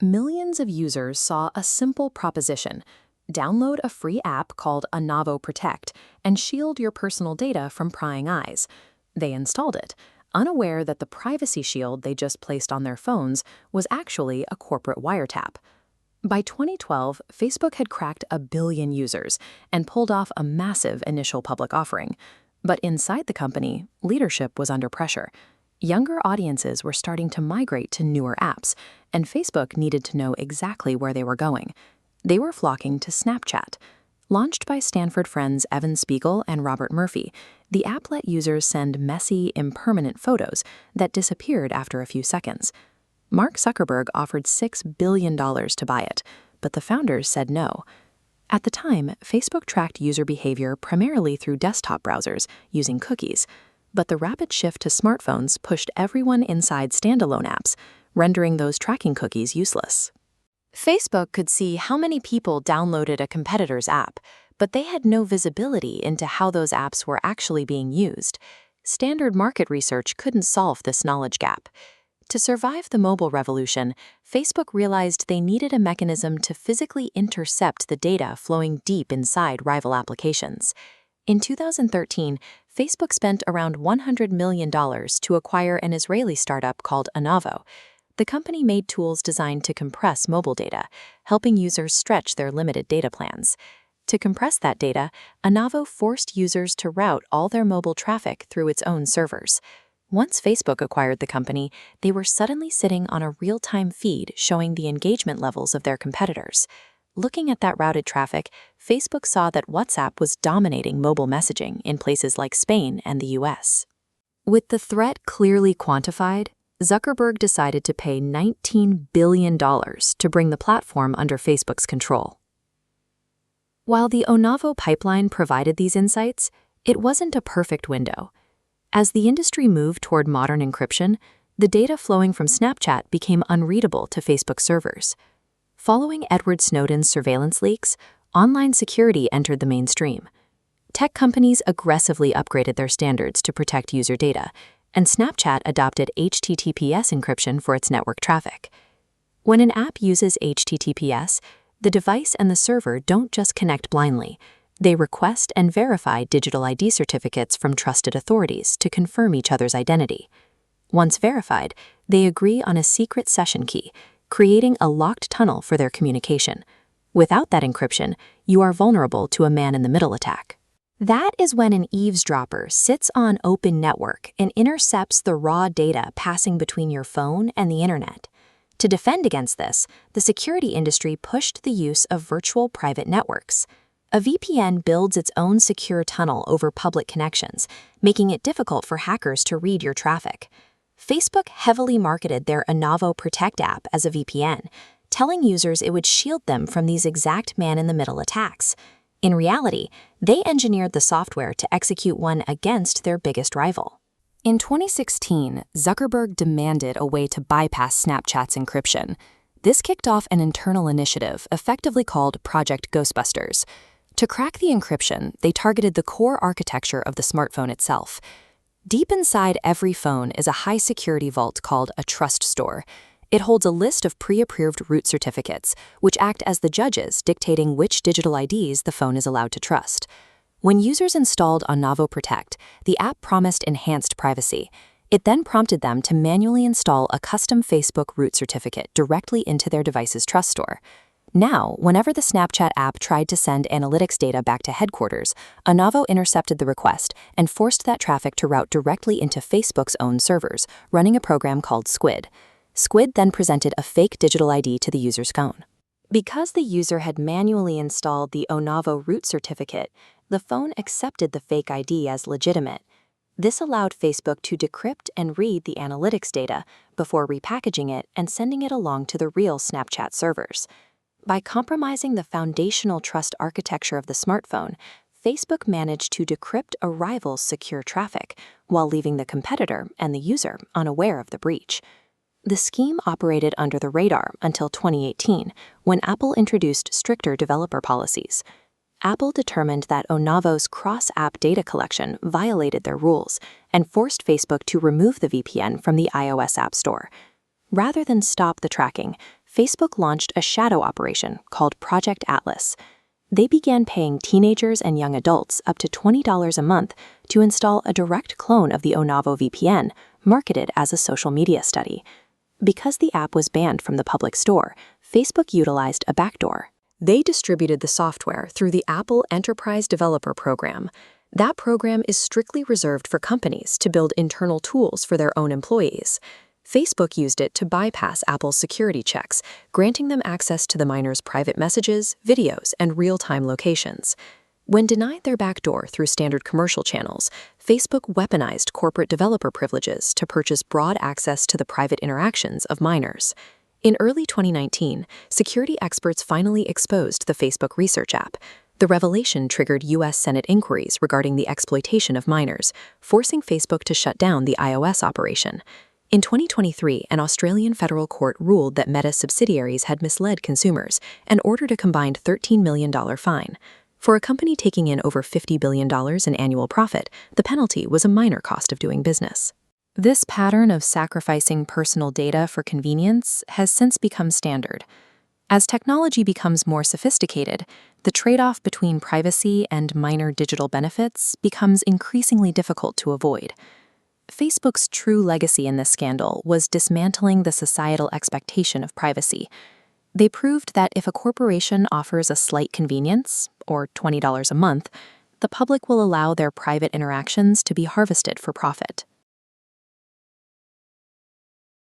millions of users saw a simple proposition: download a free app called Onavo Protect and shield your personal data from prying eyes. They installed it, unaware that the privacy shield they just placed on their phones was actually a corporate wiretap. By 2012, Facebook had cracked 1 billion users and pulled off a massive initial public offering. But inside the company, leadership was under pressure. Younger audiences were starting to migrate to newer apps, and Facebook needed to know exactly where they were going. They were flocking to Snapchat. Launched by Stanford friends Evan Spiegel and Robert Murphy, the app let users send messy, impermanent photos that disappeared after a few seconds. Mark Zuckerberg offered $6 billion to buy it, but the founders said no. At the time, Facebook tracked user behavior primarily through desktop browsers using cookies, but the rapid shift to smartphones pushed everyone inside standalone apps, rendering those tracking cookies useless. Facebook could see how many people downloaded a competitor's app, but they had no visibility into how those apps were actually being used. Standard market research couldn't solve this knowledge gap. To survive the mobile revolution, Facebook realized they needed a mechanism to physically intercept the data flowing deep inside rival applications. In 2013, Facebook spent around $100 million to acquire an Israeli startup called Onavo. The company made tools designed to compress mobile data, helping users stretch their limited data plans. To compress that data, Onavo forced users to route all their mobile traffic through its own servers. Once Facebook acquired the company, they were suddenly sitting on a real-time feed showing the engagement levels of their competitors. Looking at that routed traffic, Facebook saw that WhatsApp was dominating mobile messaging in places like Spain and the US. With the threat clearly quantified, Zuckerberg decided to pay $19 billion to bring the platform under Facebook's control. While the Onavo pipeline provided these insights, it wasn't a perfect window. As the industry moved toward modern encryption, the data flowing from Snapchat became unreadable to Facebook servers. Following Edward Snowden's surveillance leaks, online security entered the mainstream. Tech companies aggressively upgraded their standards to protect user data, and Snapchat adopted HTTPS encryption for its network traffic. When an app uses HTTPS, the device and the server don't just connect blindly. They request and verify digital ID certificates from trusted authorities to confirm each other's identity. Once verified, they agree on a secret session key, creating a locked tunnel for their communication. Without that encryption, you are vulnerable to a man-in-the-middle attack. That is when an eavesdropper sits on open network and intercepts the raw data passing between your phone and the internet. To defend against this, the security industry pushed the use of virtual private networks. A VPN builds its own secure tunnel over public connections, making it difficult for hackers to read your traffic. Facebook heavily marketed their Onavo Protect app as a VPN, telling users it would shield them from these exact man-in-the-middle attacks. In reality, they engineered the software to execute one against their biggest rival. In 2016, Zuckerberg demanded a way to bypass Snapchat's encryption. This kicked off an internal initiative effectively called Project Ghostbusters. To crack the encryption, they targeted the core architecture of the smartphone itself. Deep inside every phone is a high-security vault called a trust store. It holds a list of pre-approved root certificates, which act as the judges dictating which digital IDs the phone is allowed to trust. When users installed Onavo Protect, the app promised enhanced privacy. It then prompted them to manually install a custom Facebook root certificate directly into their device's trust store. Now, whenever the Snapchat app tried to send analytics data back to headquarters, Onavo intercepted the request and forced that traffic to route directly into Facebook's own servers, running a program called Squid. Squid then presented a fake digital ID to the user's phone. Because the user had manually installed the Onavo root certificate, the phone accepted the fake ID as legitimate. This allowed Facebook to decrypt and read the analytics data before repackaging it and sending it along to the real Snapchat servers. By compromising the foundational trust architecture of the smartphone, Facebook managed to decrypt a rival's secure traffic while leaving the competitor and the user unaware of the breach. The scheme operated under the radar until 2018, when Apple introduced stricter developer policies. Apple determined that Onavo's cross-app data collection violated their rules and forced Facebook to remove the VPN from the iOS App Store. Rather than stop the tracking, Facebook launched a shadow operation called Project Atlas. They began paying teenagers and young adults up to $20 a month to install a direct clone of the Onavo VPN, marketed as a social media study. Because the app was banned from the public store, Facebook utilized a backdoor. They distributed the software through the Apple Enterprise Developer Program. That program is strictly reserved for companies to build internal tools for their own employees. Facebook used it to bypass Apple's security checks, granting them access to the miners' private messages, videos, and real-time locations. When denied their backdoor through standard commercial channels, Facebook weaponized corporate developer privileges to purchase broad access to the private interactions of miners. In early 2019, security experts finally exposed the Facebook Research app. The revelation triggered U.S. Senate inquiries regarding the exploitation of minors, forcing Facebook to shut down the iOS operation. In 2023, an Australian federal court ruled that Meta's subsidiaries had misled consumers and ordered a combined $13 million fine. For a company taking in over $50 billion in annual profit, the penalty was a minor cost of doing business. This pattern of sacrificing personal data for convenience has since become standard. As technology becomes more sophisticated, the trade-off between privacy and minor digital benefits becomes increasingly difficult to avoid. Facebook's true legacy in this scandal was dismantling the societal expectation of privacy. They proved that if a corporation offers a slight convenience, or $20 a month, the public will allow their private interactions to be harvested for profit.